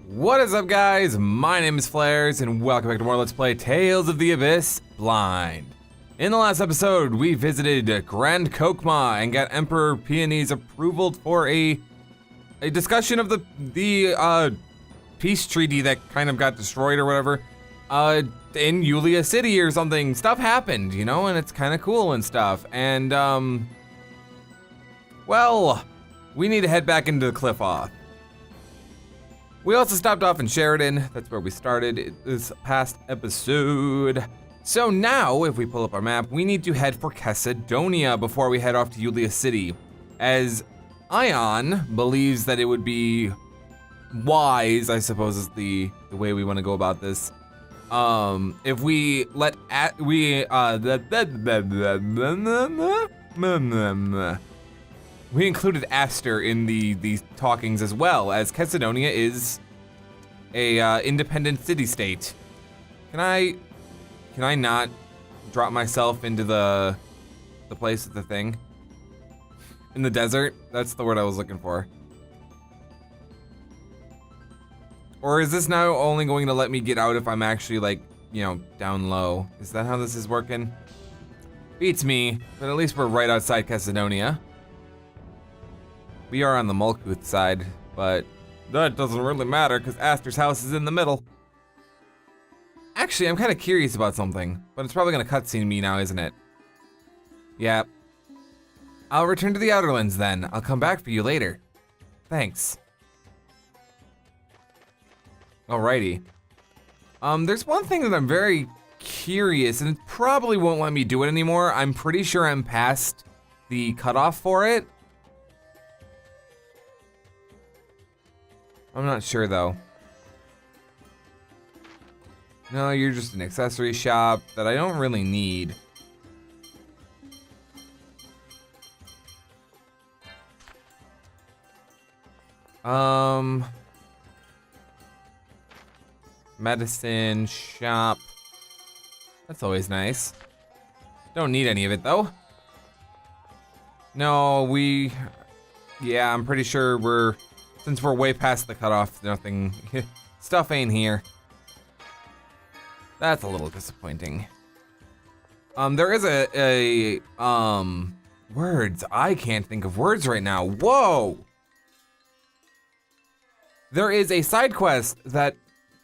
What is up, guys? My name is Flarez, and welcome back to more Let's Play Tales of the Abyss Blind. In the last episode, we visited Grand Kokma and got Emperor Peony's approval for a discussion of the peace treaty that kind of got destroyed or whatever in Yulia City or something. Stuff happened, you know, and it's kind of cool and stuff. And well, we need to head back into the cliff off. We also stopped off in Sheridan. That's where we started this past episode. So now, if we pull up our map, we need to head for Macedonia before we head off to Yulia City, as Ion believes that it would be wise, I suppose is the way we want to go about this, if we let we included Aster in the talkings as well, as Macedonia is a independent city-state. Can I not drop myself into the place of the thing? In the desert? That's the word I was looking for. Or is this now only going to let me get out if I'm actually, like, you know, down low? Is that how this is working? Beats me, but at least we're right outside Macedonia. We are on the Mulkuth side, but that doesn't really matter because Aster's house is in the middle. Actually, I'm kind of curious about something, but it's probably gonna cutscene me now, isn't it? Yeah. I'll return to the Outerlands then. I'll come back for you later. Thanks. Alrighty. There's one thing that I'm very curious, and it probably won't let me do it anymore. I'm pretty sure I'm past the cutoff for it. I'm not sure though. No, you're just an accessory shop that I don't really need. Medicine shop. That's always nice. Don't need any of it though. No, yeah, I'm pretty sure since we're way past the cutoff, nothing, stuff ain't here. That's a little disappointing. There is words. I can't think of words right now. Whoa! There is a side quest that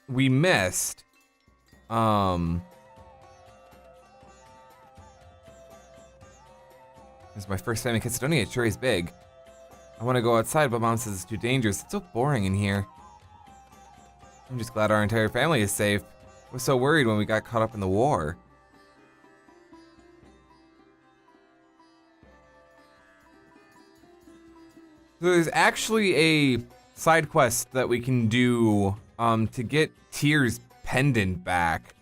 we missed. This is my first time in Macedonia. It sure is big. I want to go outside, but Mom says it's too dangerous. It's so boring in here. I'm just glad our entire family is safe. I was so worried when we got caught up in the war. So there's actually a side quest that we can do to get Tyr's pendant back.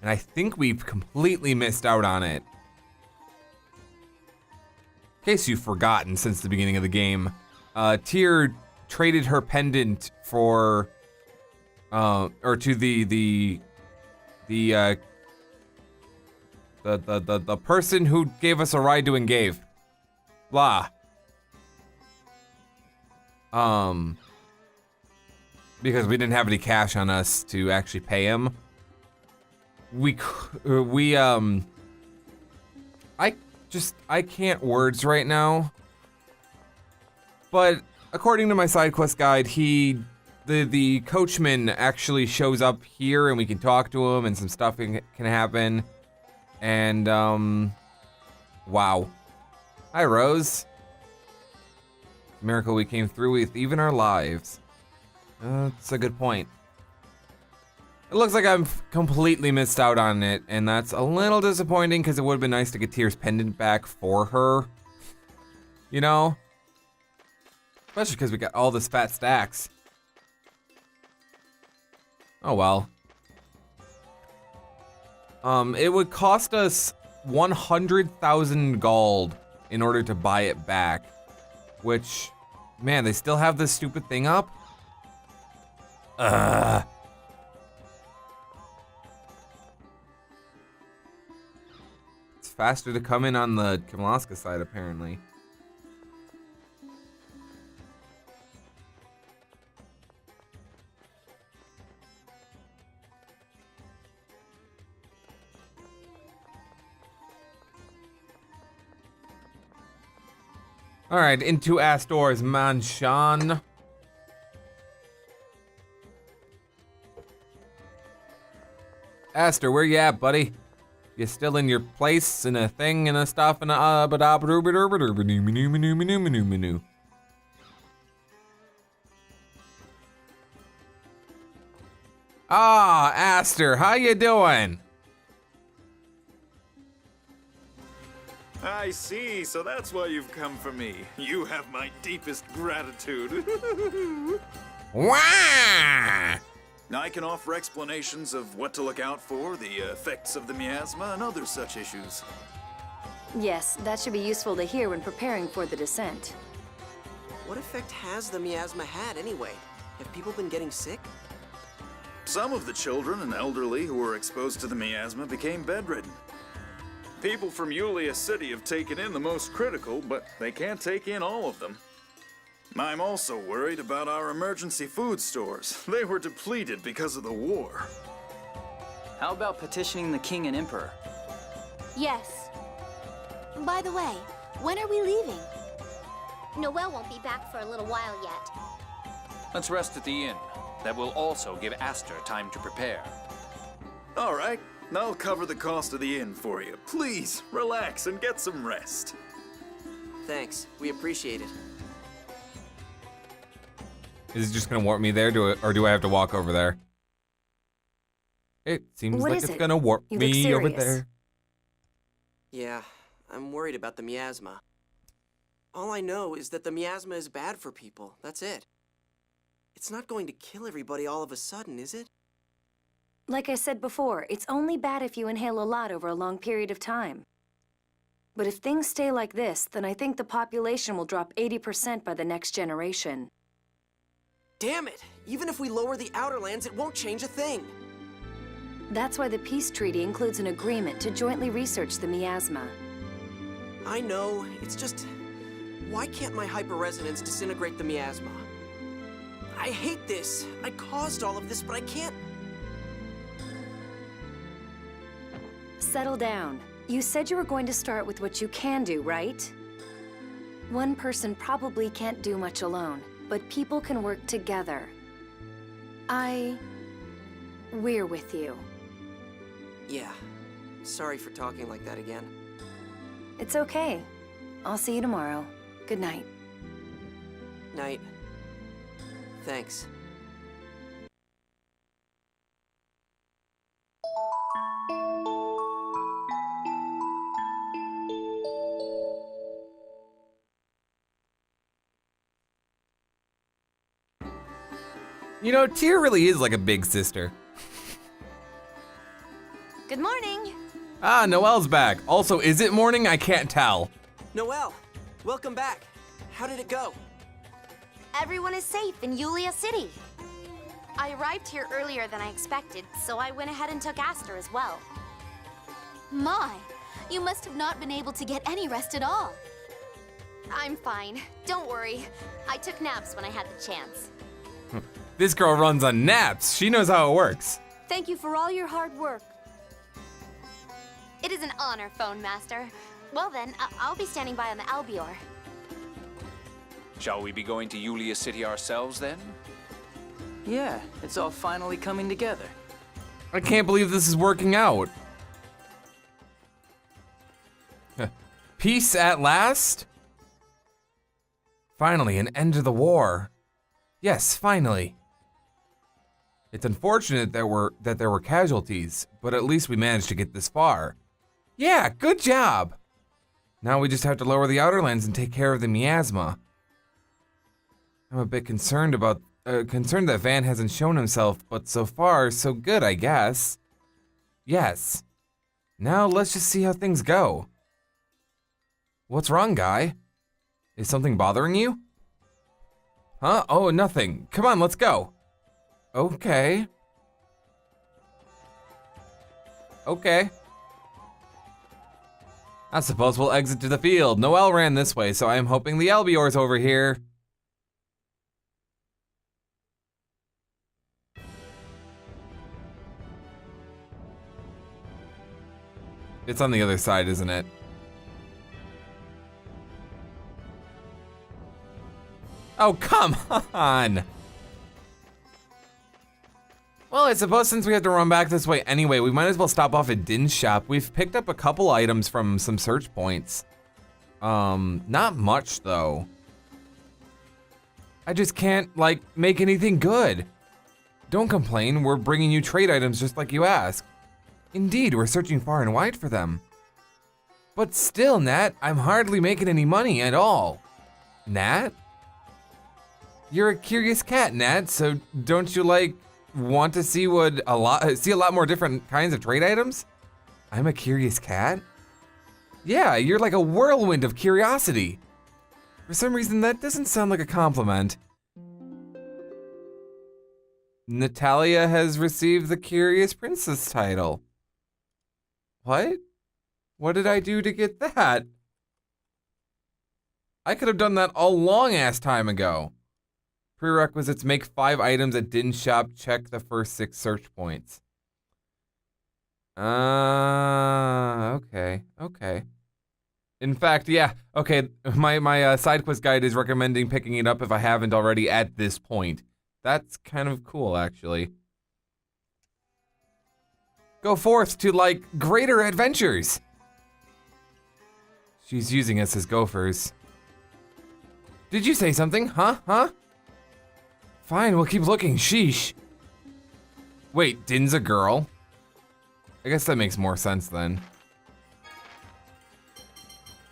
And I think we've completely missed out on it. In case you've forgotten since the beginning of the game, Tyr traded her pendant for, or to the person who gave us a ride to Engave. Blah. Because we didn't have any cash on us to actually pay him. I can't words right now. But according to my side quest guide, the coachman actually shows up here and we can talk to him and some stuff can happen. And wow. Hi, Rose. Miracle we came through with even our lives. That's a good point. It looks like I've completely missed out on it, and that's a little disappointing because it would have been nice to get Tyr's pendant back for her. You know? Especially because we got all this fat stacks. Oh well. It would cost us 100,000 gold in order to buy it back. Which, man, they still have this stupid thing up? It's faster to come in on the Kimlaska side, apparently. All right, into Astor's mansion. Astor, where you at, buddy? You still in your place and a thing and a stuff and a Ah, Astor, how you doing? I see, so that's why you've come for me. You have my deepest gratitude. Wah! I can offer explanations of what to look out for, the effects of the miasma, and other such issues. Yes, that should be useful to hear when preparing for the descent. What effect has the miasma had anyway? Have people been getting sick? Some of the children and elderly who were exposed to the miasma became bedridden. People from Yulia City have taken in the most critical, but they can't take in all of them. I'm also worried about our emergency food stores. They were depleted because of the war. How about petitioning the king and emperor? Yes. By the way, when are we leaving? Noelle won't be back for a little while yet. Let's rest at the inn. That will also give Astor time to prepare. All right, I'll cover the cost of the inn for you. Please, relax and get some rest. Thanks, we appreciate it. Is it just gonna warp me there, or do I have to walk over there? It seems What like is it's it? gonna warp You look me over serious. there. Yeah, I'm worried about the miasma. All I know is that the miasma is bad for people, that's it. It's not going to kill everybody all of a sudden, is it? Like I said before, it's only bad if you inhale a lot over a long period of time. But if things stay like this, then I think the population will drop 80% by the next generation. Damn it! Even if we lower the outer lands, it won't change a thing! That's why the peace treaty includes an agreement to jointly research the miasma. I know, it's just... Why can't my hyper-resonance disintegrate the miasma? I hate this! I caused all of this, but I can't... Settle down. You said you were going to start with what you can do, right? One person probably can't do much alone, but people can work together. We're with you. Yeah. Sorry for talking like that again. It's okay. I'll see you tomorrow. Good night. Night. Thanks. You know, Tyr really is like a big sister. Good morning. Ah, Noelle's back. Also, is it morning? I can't tell. Noelle, welcome back. How did it go? Everyone is safe in Yulia City. I arrived here earlier than I expected, so I went ahead and took Astor as well. My, you must have not been able to get any rest at all. I'm fine. Don't worry. I took naps when I had the chance. This girl runs on naps. She knows how it works. Thank you for all your hard work. It is an honor, Phone Master. Well then, I'll be standing by on the Albior. Shall we be going to Yulia City ourselves then? Yeah, it's all finally coming together. I can't believe this is working out. Peace at last? Finally, an end to the war. Yes, finally. It's unfortunate that there were casualties, but at least we managed to get this far. Yeah, good job. Now we just have to lower the outer lands and take care of the miasma. I'm a bit concerned that Van hasn't shown himself, but so far, so good, I guess. Yes. Now let's just see how things go. What's wrong, guy? Is something bothering you? Huh? Oh, nothing. Come on, let's go. Okay. Okay. I suppose we'll exit to the field. Noelle ran this way, so I am hoping the Albior's over here. It's on the other side, isn't it? Oh, come on. Well, I suppose since we have to run back this way anyway, we might as well stop off at Din's shop. We've picked up a couple items from some search points. Not much though. I just can't, like, make anything good. Don't complain, we're bringing you trade items just like you asked. Indeed, we're searching far and wide for them. But still, Nat, I'm hardly making any money at all. Nat? You're a curious cat, Nat, so don't you, like, want to see a lot more different kinds of trade items? I'm a curious cat? Yeah, you're like a whirlwind of curiosity. For some reason, that doesn't sound like a compliment. Natalia has received the Curious Princess title. What? What did I do to get that? I could have done that a long-ass time ago. Prerequisites: make 5 items at Din's shop, check the first 6 search points. Okay. In fact, yeah, okay, my side quest guide is recommending picking it up if I haven't already at this point. That's kind of cool, actually. Go forth to, like, greater adventures. She's using us as gophers. Did you say something? Huh? Fine, we'll keep looking, sheesh. Wait, Din's a girl? I guess that makes more sense then.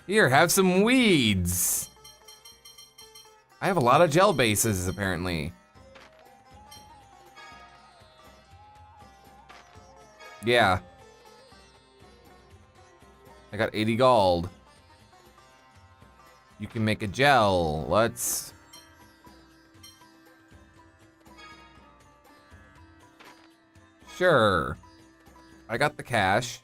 Here, have some weeds. I have a lot of gel bases, apparently. Yeah. I got 80 gold. You can make a gel. Let's... Sure. I got the cash.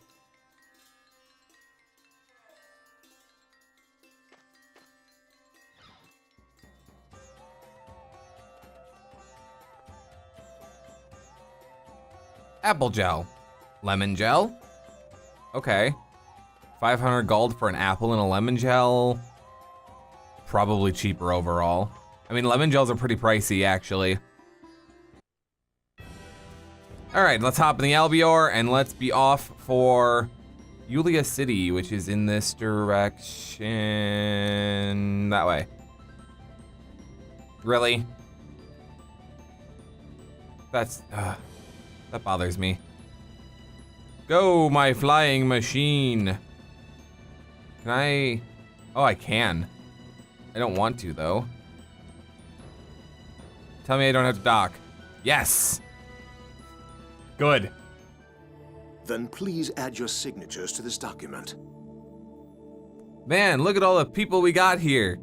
Apple gel. Lemon gel? Okay. 500 gold for an apple and a lemon gel. Probably cheaper overall. I mean, lemon gels are pretty pricey, actually. All right, let's hop in the Albior and let's be off for Yulia City, which is in this direction. That way. Really? That bothers me. Go, my flying machine. Can I? Oh, I can. I don't want to, though. Tell me I don't have to dock. Yes! Good. Then please add your signatures to this document. Man, look at all the people we got here.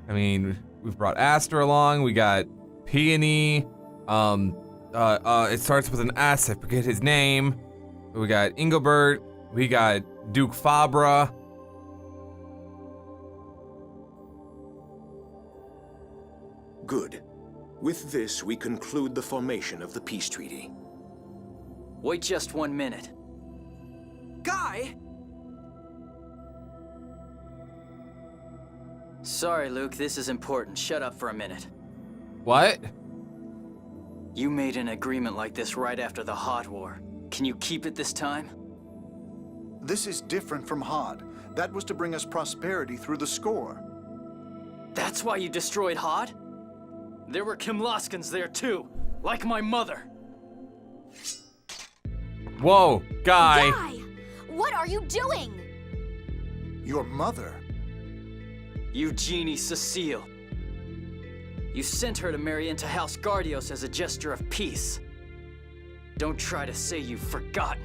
I mean, we've brought Aster along, we got Peony, it starts with an S, I forget his name. We got Ingobert, we got Duke Fabra. Good. With this, we conclude the formation of the peace treaty. Wait just 1 minute. Guy! Sorry, Luke, this is important. Shut up for a minute. What? You made an agreement like this right after the Hot War. Can you keep it this time? This is different from Hod. That was to bring us prosperity through the score. That's why you destroyed Hod? There were Kimloskans there too, like my mother. Whoa, Guy. Guy! What are you doing? Your mother? Eugenie Cecile. You sent her to marry into House Gardios as a gesture of peace. Don't try to say you've forgotten.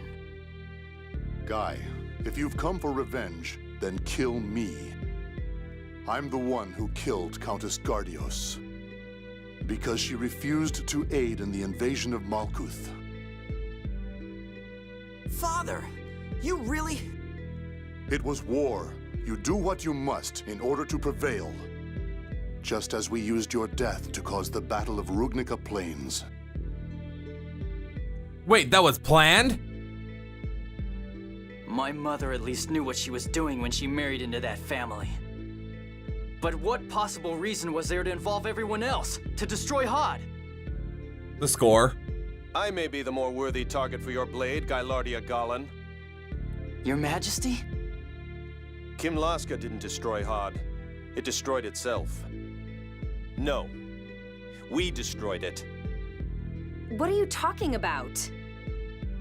Guy, if you've come for revenge, then kill me. I'm the one who killed Countess Gardios. Because she refused to aid in the invasion of Malkuth. Father, you really... It was war. You do what you must in order to prevail. Just as we used your death to cause the Battle of Rugnica Plains. Wait, that was planned? My mother at least knew what she was doing when she married into that family. But what possible reason was there to involve everyone else? To destroy Hod? The score. I may be the more worthy target for your blade, Gylardia Galan. Your Majesty? Kimlaska didn't destroy Hod. It destroyed itself. No. We destroyed it. What are you talking about?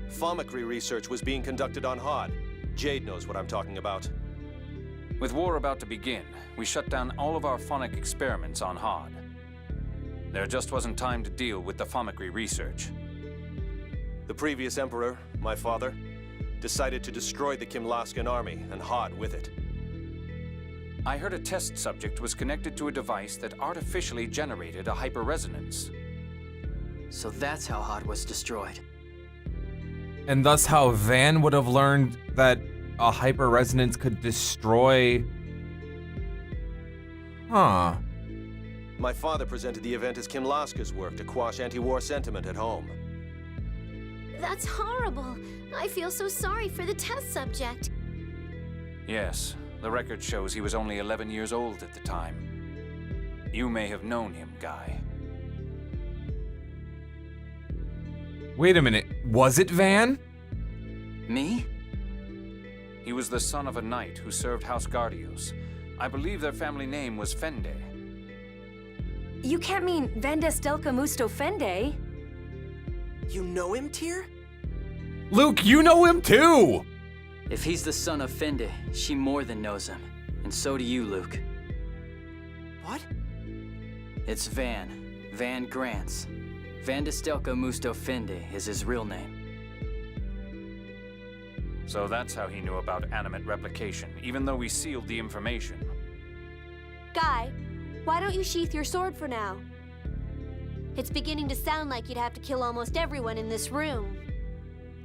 Fomicry research was being conducted on Hod. Jade knows what I'm talking about. With war about to begin, we shut down all of our phonic experiments on Hod. There just wasn't time to deal with the Fomicry research. The previous emperor, my father, decided to destroy the Kimlaskan army and Hod with it. I heard a test subject was connected to a device that artificially generated a hyperresonance. So that's how Hod was destroyed. And thus how Van would have learned that a hyperresonance could destroy... Huh. My father presented the event as Kimlaska's work to quash anti-war sentiment at home. That's horrible. I feel so sorry for the test subject. Yes, the record shows he was only 11 years old at the time. You may have known him, Guy. Wait a minute, was it Van? Me? He was the son of a knight who served House Gardios. I believe their family name was Fende. You can't mean Vendestelka Musto Fende. You know him, Tyr? Luke, you know him too! If he's the son of Fende, she more than knows him. And so do you, Luke. What? It's Van. Van Grants. Vandestelka Musto Fende is his real name. So that's how he knew about animate replication, even though we sealed the information. Guy, why don't you sheath your sword for now? It's beginning to sound like you'd have to kill almost everyone in this room.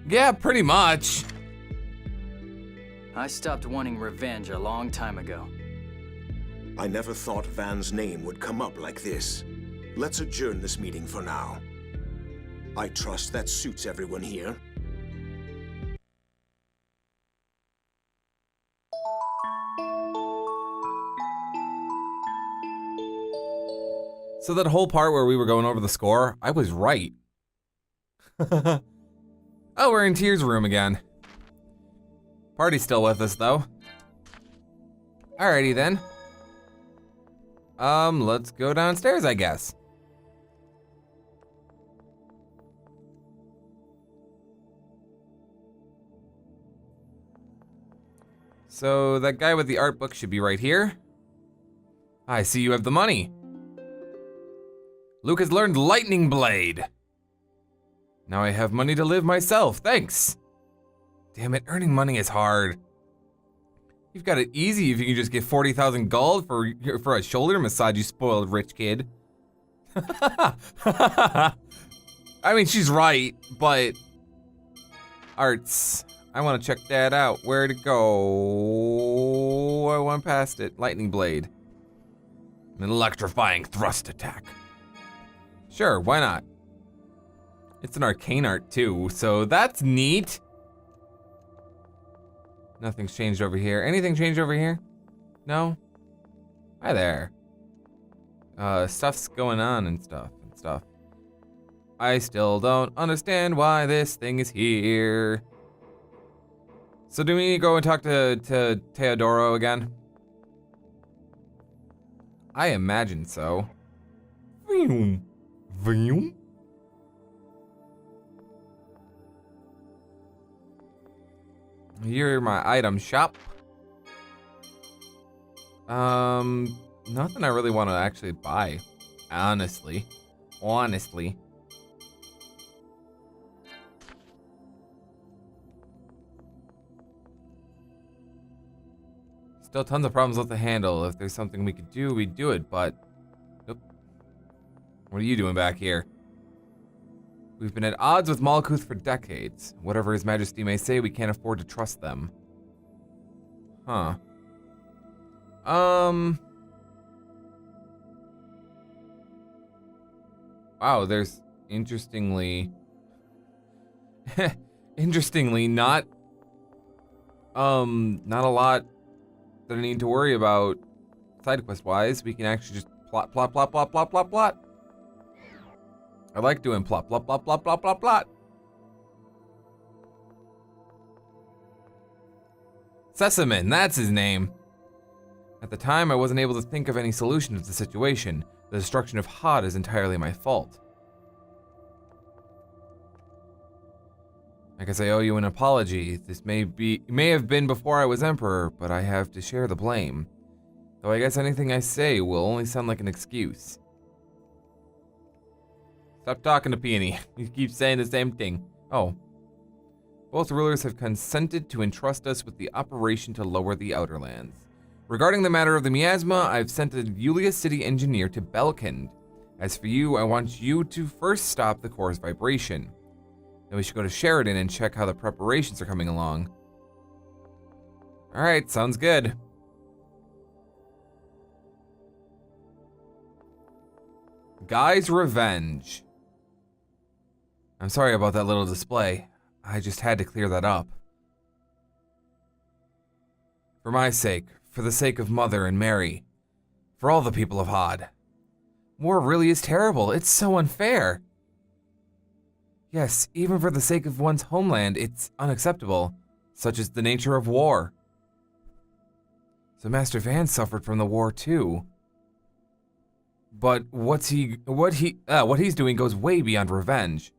Yeah, pretty much. I stopped wanting revenge a long time ago. I never thought Van's name would come up like this. Let's adjourn this meeting for now. I trust that suits everyone here. So that whole part where we were going over the score, I was right. Oh, we're in Tyr's room again. Party's still with us, though. Alrighty then. Let's go downstairs, I guess. So that guy with the art book should be right here. I see you have the money. Luke has learned Lightning Blade. Now I have money to live myself, thanks. Damn it, earning money is hard. You've got it easy if you can just get 40,000 gold for a shoulder massage, you spoiled rich kid. I mean, she's right, but... Arts. I want to check that out. Where to go? I went past it. Lightning Blade. An electrifying thrust attack. Sure, why not? It's an arcane art too, so that's neat. Nothing's changed over here. Anything changed over here? No? Hi there. Stuff's going on and stuff. I still don't understand why this thing is here. So do we need to go and talk to Teodoro again? I imagine so. Vroom. Vroom. You're my item shop. Nothing I really want to actually buy. Honestly. Still tons of problems left to handle. If there's something we could do, we'd do it, but... Nope. What are you doing back here? We've been at odds with Malkuth for decades. Whatever His Majesty may say, we can't afford to trust them. Huh. Wow, there's interestingly... interestingly, not a lot that I need to worry about side quest wise, we can actually just plot, plot, plot, plot, plot, plot, plot. I like doing plot, plot, plot, plot, plot, plot, plot. Sesamin, that's his name. At the time, I wasn't able to think of any solution to the situation. The destruction of Hod is entirely my fault. I guess I owe you an apology. This may have been before I was Emperor, but I have to share the blame. Though I guess anything I say will only sound like an excuse. Stop talking to Peony. You keep saying the same thing. Oh. Both rulers have consented to entrust us with the operation to lower the Outer Lands. Regarding the matter of the miasma, I've sent a Yulia City engineer to Belkind. As for you, I want you to first stop the core's vibration. Then we should go to Sheridan and check how the preparations are coming along. Alright, sounds good. Guy's Revenge. I'm sorry about that little display. I just had to clear that up. For my sake, for the sake of Mother and Mary, for all the people of Hod. War really is terrible. It's so unfair. Yes, even for the sake of one's homeland, it's unacceptable. Such is the nature of war. So Master Van suffered from the war too. But what he's doing goes way beyond revenge.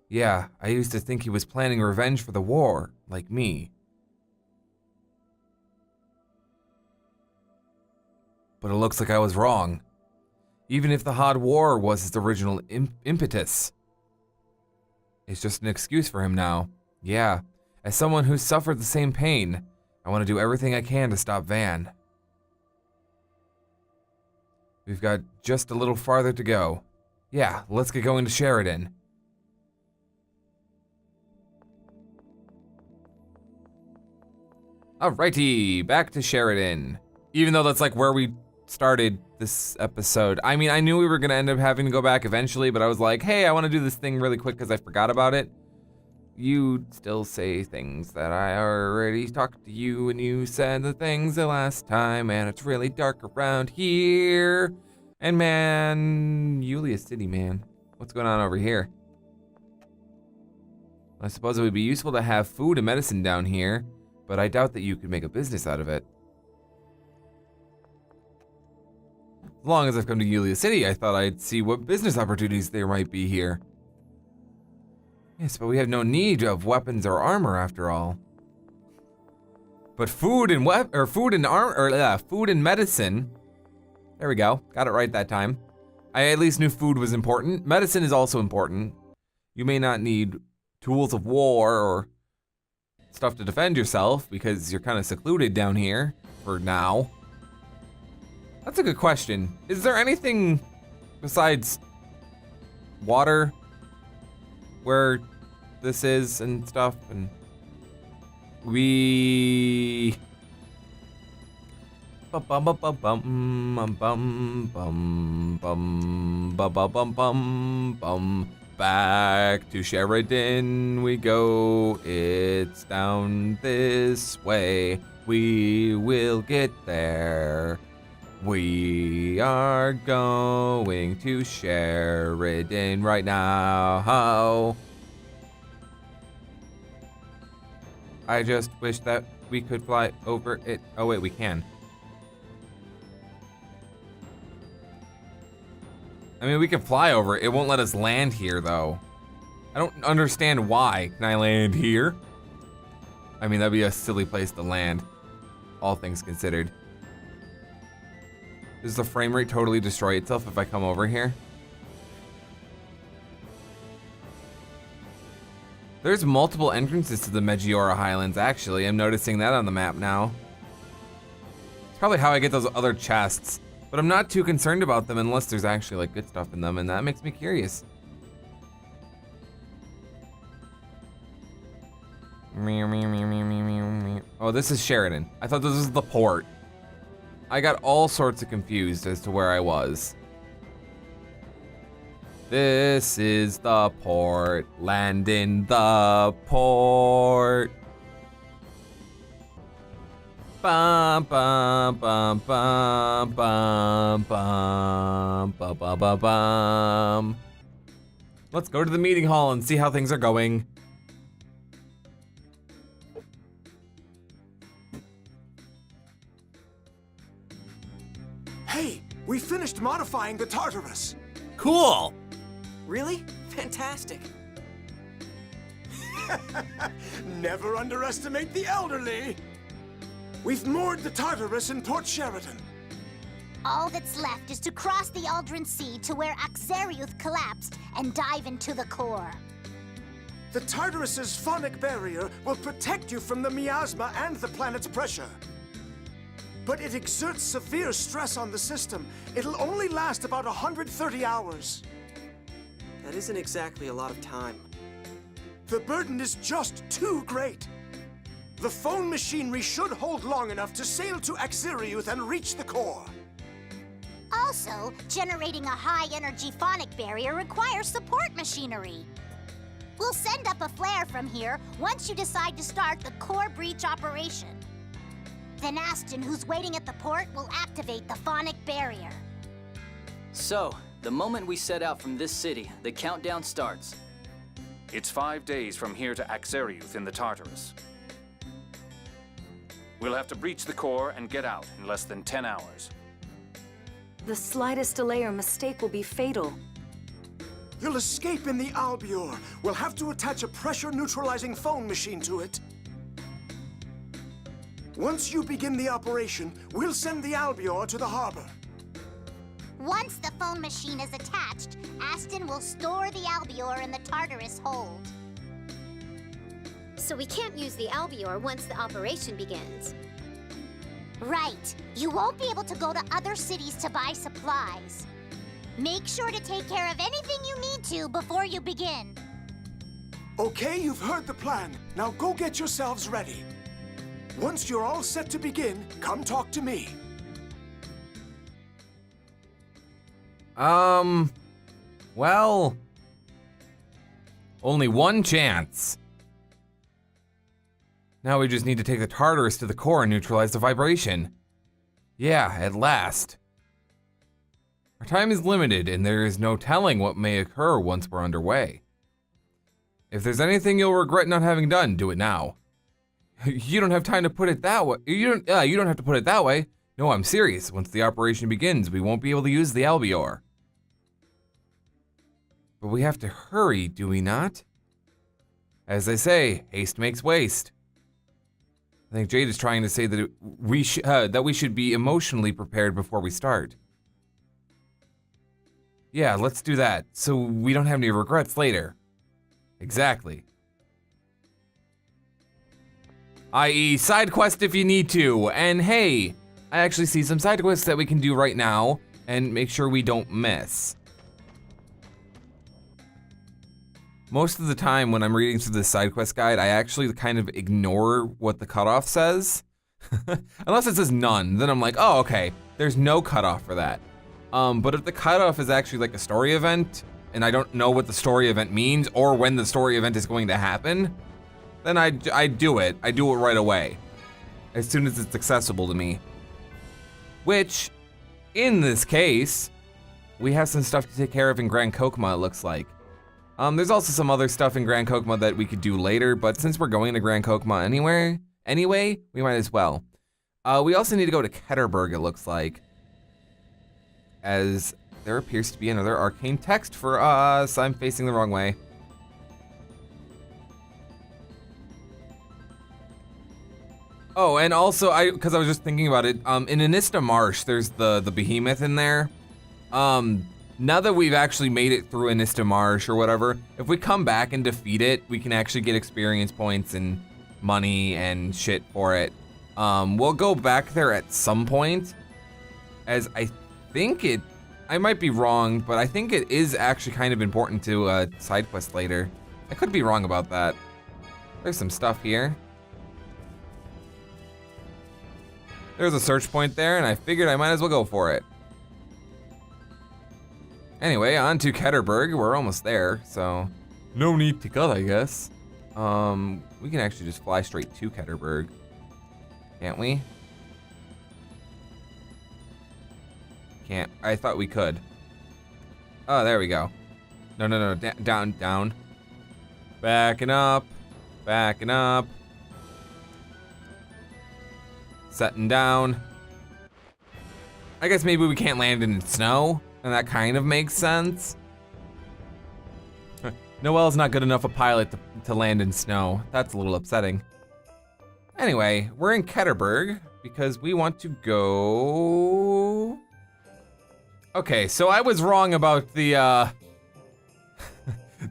Yeah, I used to think he was planning revenge for the war, like me. But it looks like I was wrong. Even if the Hod War was his original impetus. It's just an excuse for him now. Yeah, as someone who's suffered the same pain, I want to do everything I can to stop Van. We've got just a little farther to go. Yeah, let's get going to Sheridan. Alrighty, back to Sheridan. Even though that's like where we started this episode. I mean, I knew we were gonna end up having to go back eventually, but I was like, hey, I wanna do this thing really quick because I forgot about it. You still say things that I already talked to you, and you said the things the last time, and it's really dark around here. And man, Yulia City, man. What's going on over here? I suppose it would be useful to have food and medicine down here, but I doubt that you could make a business out of it. As long as I've come to Yulia City, I thought I'd see what business opportunities there might be here. Yes, but we have no need of weapons or armor after all. But food and food and medicine. There we go. Got it right that time. I at least knew food was important. Medicine is also important. You may not need tools of war or stuff to defend yourself because you're kind of secluded down here for now. That's a good question. Is there anything besides water where this is and stuff? And we back to Sheridan we go. It's down this way. We will get there. We are going to Sheridan right now. I just wish that we could fly over it. Oh wait, we can. I mean, we can fly over it. It won't let us land here though. I don't understand why. Can I land here? I mean, that'd be a silly place to land, all things considered. Does the frame rate totally destroy itself if I come over here? There's multiple entrances to the Megiora Highlands, actually. I'm noticing that on the map now. It's probably how I get those other chests, but I'm not too concerned about them unless there's actually like good stuff in them, and that makes me curious. Oh, this is Sheridan. I thought this was the port. I got all sorts of confused as to where I was. This is the port. Land in the port. Bum bum bum bum bum bum bum bum bum bum. Let's go to the meeting hall and see how things are going. Hey, we finished modifying the Tartarus. Cool. Really? Fantastic. Never underestimate the elderly. We've moored the Tartarus in Port Sheridan. All that's left is to cross the Aldrin Sea to where Axariuth collapsed and dive into the core. The Tartarus's phonic barrier will protect you from the miasma and the planet's pressure. But it exerts severe stress on the system. It'll only last about 130 hours. That isn't exactly a lot of time. The burden is just too great. The phone machinery should hold long enough to sail to Axariuth and reach the core. Also, generating a high-energy phonic barrier requires support machinery. We'll send up a flare from here once you decide to start the core breach operation. Then Aston, who's waiting at the port, will activate the phonic barrier. So, the moment we set out from this city, the countdown starts. It's 5 days from here to Axariuth in the Tartarus. We'll have to breach the core and get out in less than 10 hours. The slightest delay or mistake will be fatal. You'll escape in the Albior. We'll have to attach a pressure-neutralizing phone machine to it. Once you begin the operation, we'll send the Albior to the harbor. Once the phone machine is attached, Aston will store the Albior in the Tartarus hold. So we can't use the Albior once the operation begins. Right. You won't be able to go to other cities to buy supplies. Make sure to take care of anything you need to before you begin. Okay, you've heard the plan. Now go get yourselves ready. Once you're all set to begin, come talk to me. Well, only one chance. Now we just need to take the Tartarus to the core and neutralize the vibration. Yeah, at last. Our time is limited, and there is no telling what may occur once we're underway. If there's anything you'll regret not having done, do it now. You don't have time to put it that way. You don't have to put it that way. No, I'm serious. Once the operation begins, we won't be able to use the Albior. But we have to hurry, do we not? As they say, haste makes waste. I think Jade is trying to say that we should be emotionally prepared before we start. Yeah, let's do that, so we don't have any regrets later. Exactly. I.e., side quest if you need to. And hey, I actually see some side quests that we can do right now and make sure we don't miss. Most of the time when I'm reading through the side quest guide, I actually kind of ignore what the cutoff says. Unless it says none, then I'm like, oh, okay, there's no cutoff for that. But if the cutoff is actually like a story event, and I don't know what the story event means or when the story event is going to happen, then I do it. I do it right away, as soon as it's accessible to me. Which, in this case, we have some stuff to take care of in Grand Kokma, it looks like. There's also some other stuff in Grand Kokma that we could do later, but since we're going to Grand Kokma anyway, we might as well. We also need to go to Ketterberg, it looks like, as there appears to be another arcane text for us. I'm facing the wrong way. Oh, and also, because I was just thinking about it, in Anista Marsh, there's the behemoth in there. Now that we've actually made it through Anista Marsh or whatever, if we come back and defeat it, we can actually get experience points and money and shit for it. We'll go back there at some point, as I think I might be wrong, but I think it is actually kind of important to side quest later. I could be wrong about that. There's some stuff here. There's a search point there, and I figured I might as well go for it. Anyway, on to Ketterberg. We're almost there, so no need to cut, I guess. We can actually just fly straight to Ketterberg, can't we? can't. I thought we could. Oh, there we go. No. Down. Backing up. Setting down. I guess maybe we can't land in snow, and that kind of makes sense. Noelle's not good enough a pilot to land in snow. That's a little upsetting. Anyway, we're in Ketterberg because we want to go... Okay, so I was wrong about the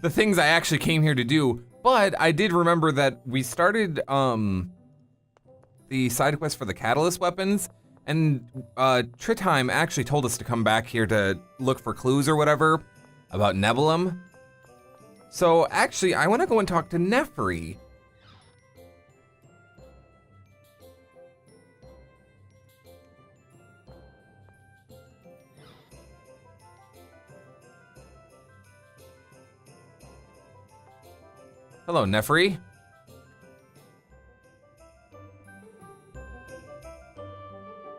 the things I actually came here to do, but I did remember that we started the side quest for the catalyst weapons, and Tritheim actually told us to come back here to look for clues or whatever about Nebulum. So actually, I want to go and talk to Nefri. Hello, Nefri.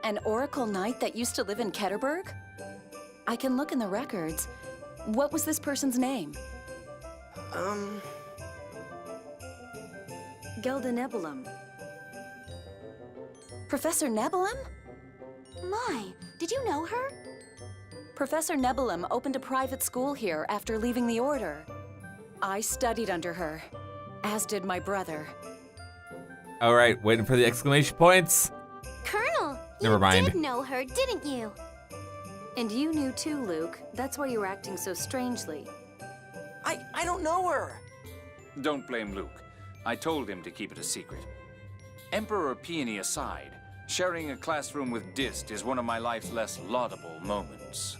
An Oracle Knight that used to live in Ketterberg? I can look in the records. What was this person's name? Gelda Nebulum. Professor Nebulum? My, did you know her? Professor Nebulum opened a private school here after leaving the Order. I studied under her, as did my brother. All right, waiting for the exclamation points. Colonel, Never mind. You did know her, didn't you? And you knew too, Luke. That's why you were acting so strangely. I don't know her. Don't blame Luke. I told him to keep it a secret. Emperor Peony aside, sharing a classroom with Dist is one of my life's less laudable moments.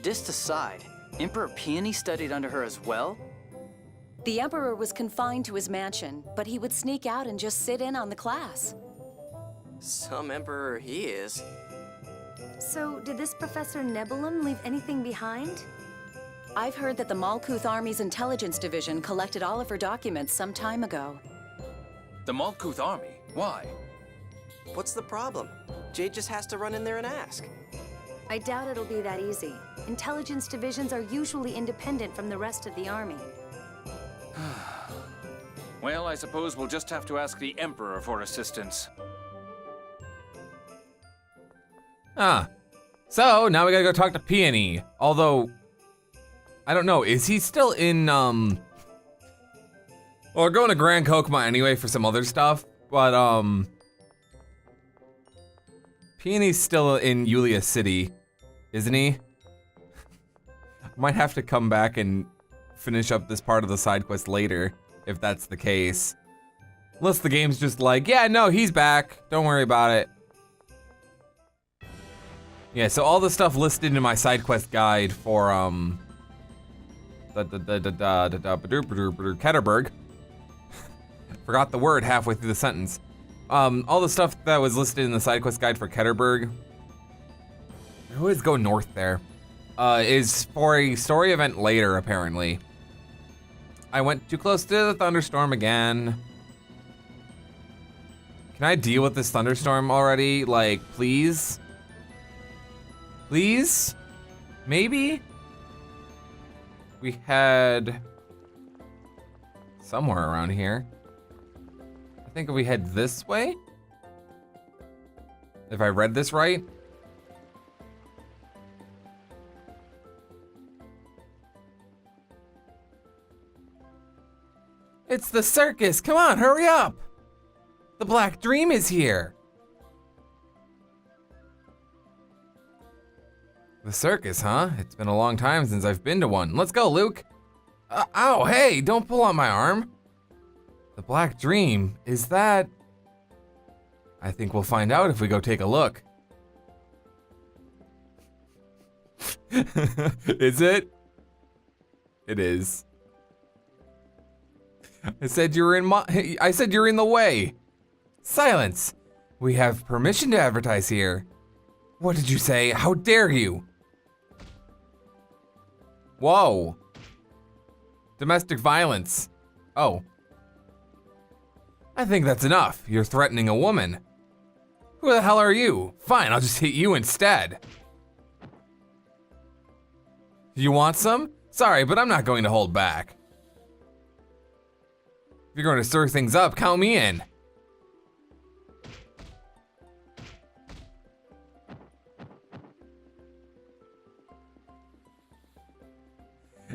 Dist aside, Emperor Peony studied under her as well? The Emperor was confined to his mansion, but he would sneak out and just sit in on the class. Some emperor he is. So, did this Professor Nebulum leave anything behind? I've heard that the Malkuth Army's intelligence division collected all of her documents some time ago. The Malkuth Army? Why? What's the problem? Jade just has to run in there and ask. I doubt it'll be that easy. Intelligence divisions are usually independent from the rest of the army. Well, I suppose we'll just have to ask the Emperor for assistance. Ah. So, now we gotta go talk to Peony. Although, I don't know, is he still in, Well, we're going to Grand Kokomo anyway for some other stuff, but, Peony's still in Yulia City, isn't he? Might have to come back and finish up this part of the side quest later, if that's the case. Unless the game's just like, yeah, no, he's back. Don't worry about it. Yeah, so all the stuff listed in my side quest guide for, Ketterberg. Forgot the word halfway through the sentence. All the stuff that was listed in the side quest guide for Ketterberg, I always go north there, is for a story event later, apparently. I went too close to the thunderstorm again. Can I deal with this thunderstorm already? Like, please? Please? Maybe? We had somewhere around here. I think if we head this way? If I read this right? It's the circus! Come on, hurry up! The Black Dream is here! The circus, huh? It's been a long time since I've been to one. Let's go, Luke! Ow, hey, don't pull on my arm! The Black Dream, is that... I think we'll find out if we go take a look. Is it? It is. I said you're in the way. Silence. We have permission to advertise here. What did you say? How dare you? Whoa. Domestic violence. Oh. I think that's enough. You're threatening a woman. Who the hell are you? Fine, I'll just hit you instead. You want some? Sorry, but I'm not going to hold back. If you're going to stir things up, count me in.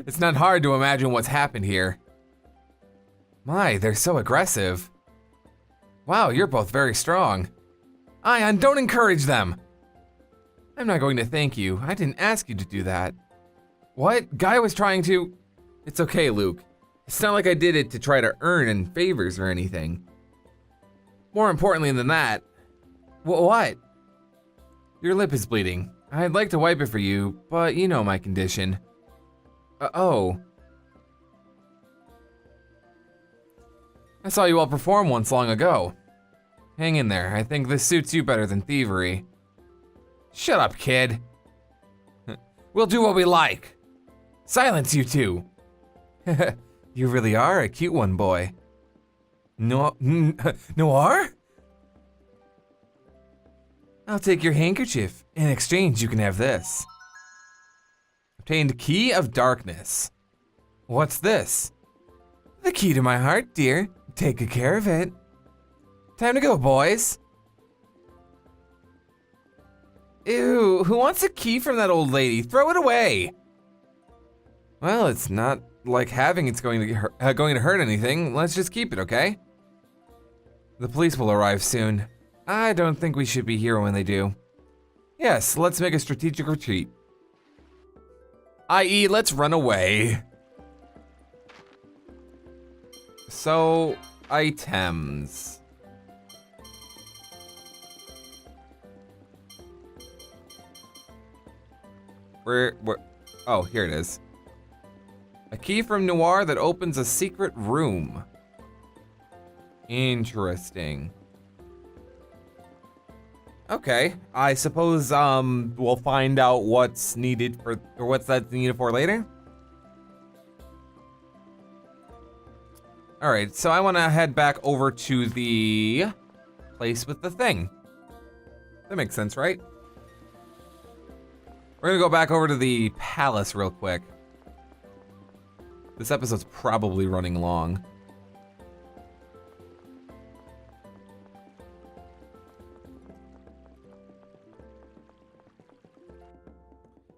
It's not hard to imagine what's happened here. My, they're so aggressive. Wow, you're both very strong. Ion, don't encourage them. I'm not going to thank you. I didn't ask you to do that. What? Guy was trying to... It's okay, Luke. It's not like I did it to try to earn any favors or anything. More importantly than that... What? Your lip is bleeding. I'd like to wipe it for you, but you know my condition. Oh. I saw you all perform once long ago. Hang in there. I think this suits you better than thievery. Shut up, kid. We'll do what we like. Silence, you two. You really are a cute one, boy. Noir? I'll take your handkerchief. In exchange, you can have this. Obtained Key of Darkness. What's this? The key to my heart, dear. Take good care of it. Time to go, boys. Ew, who wants a key from that old lady? Throw it away. Well, it's not like having it's going to hurt anything. Let's just keep it, okay? The police will arrive soon. I don't think we should be here when they do. Yes, let's make a strategic retreat. I.e., let's run away. So, items. Where, oh, here it is. A key from Noir that opens a secret room. Interesting. Okay, I suppose we'll find out what's needed for, or what's that needed for later. All right, so I want to head back over to the place with the thing. That makes sense, right? We're gonna go back over to the palace real quick. This episode's probably running long.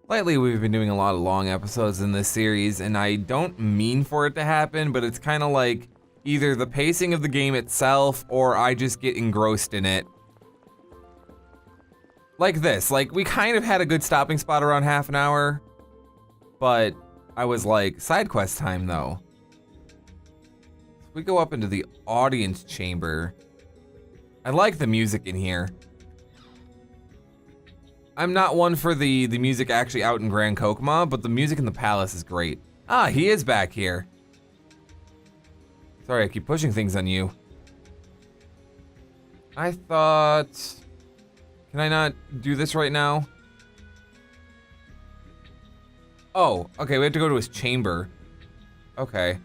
Lately, we've been doing a lot of long episodes in this series, and I don't mean for it to happen, but it's kind of like either the pacing of the game itself, or I just get engrossed in it. Like this, like we kind of had a good stopping spot around half an hour, but I was like, side quest time though. We go up into the audience chamber. I like the music in here. I'm not one for the music actually out in Grand Kokomo, but the music in the palace is great. Ah, he is back here. Sorry, I keep pushing things on you. I thought... Can I not do this right now? Oh, okay, we have to go to his chamber. Okay.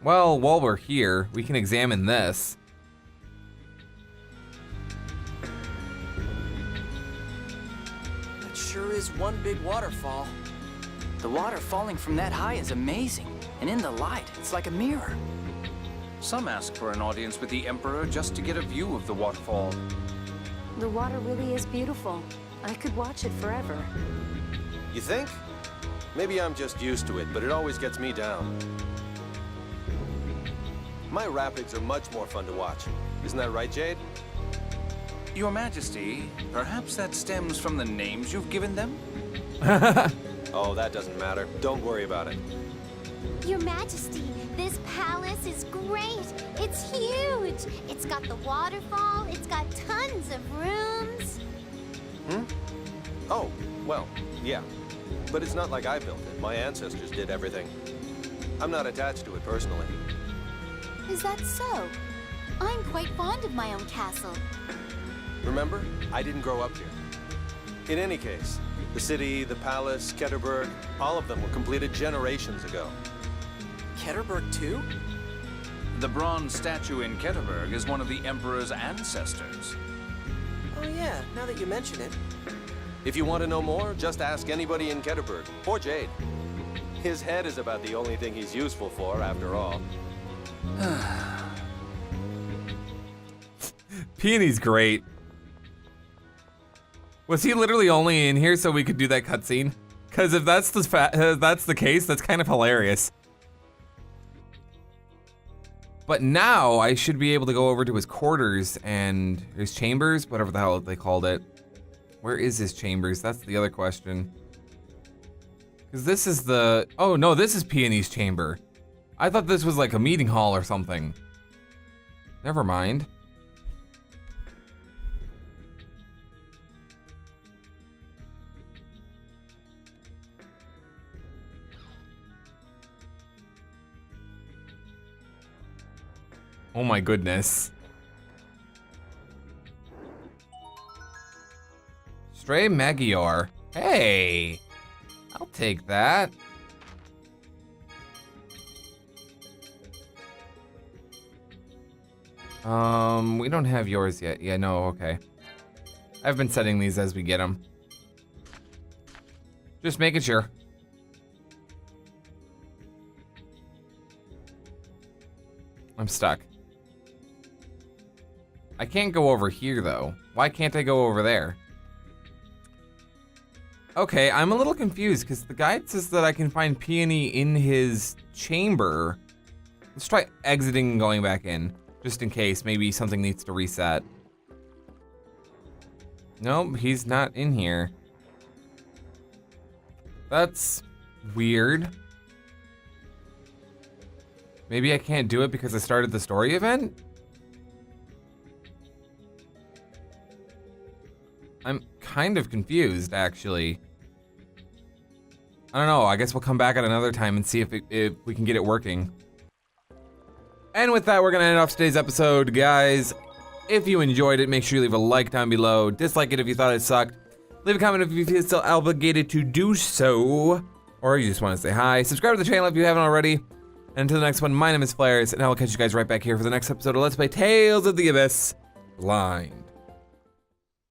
Well, while we're here, we can examine this. That sure is one big waterfall. The water falling from that high is amazing. And in the light, it's like a mirror. Some ask for an audience with the Emperor just to get a view of the waterfall. The water really is beautiful. I could watch it forever. You think? Maybe I'm just used to it, but it always gets me down. My rapids are much more fun to watch. Isn't that right, Jade? Your Majesty, perhaps that stems from the names you've given them? Oh, that doesn't matter. Don't worry about it. Your Majesty, this palace is great. It's huge. It's got the waterfall. It's got tons of rooms. Hmm? Oh, well, yeah. But it's not like I built it. My ancestors did everything. I'm not attached to it personally. Is that so? I'm quite fond of my own castle. Remember? I didn't grow up here. In any case, the city, the palace, Ketterberg, all of them were completed generations ago. Ketterberg too? The bronze statue in Ketterberg is one of the Emperor's ancestors. Oh yeah, now that you mention it. If you want to know more, just ask anybody in Ketterberg, or Jade. His head is about the only thing he's useful for, after all. Peony's great. Was he literally only in here so we could do that cutscene? Because if that's the case, that's kind of hilarious. But now I should be able to go over to his quarters and his chambers, whatever the hell they called it. Where is his chambers? That's the other question. Because this is the, oh no, this is Peony's chamber. I thought this was like a meeting hall or something. Never mind. Oh my goodness. Stray Magyar. Hey, I'll take that. We don't have yours yet. Yeah, no, okay. I've been setting these as we get them. Just making sure. I'm stuck. I can't go over here though. Why can't I go over there? Okay, I'm a little confused because the guide says that I can find Peony in his chamber. Let's try exiting and going back in, just in case. Maybe something needs to reset. Nope, he's not in here. That's weird. Maybe I can't do it because I started the story event? I'm kind of confused, actually. I don't know, I guess we'll come back at another time and see if we can get it working. And with that, we're gonna end off today's episode. Guys, if you enjoyed it, make sure you leave a like down below. Dislike it if you thought it sucked. Leave a comment if you feel still obligated to do so. Or you just wanna say hi. Subscribe to the channel if you haven't already. And until the next one, my name is Flarez, and I will catch you guys right back here for the next episode of Let's Play Tales of the Abyss Blind.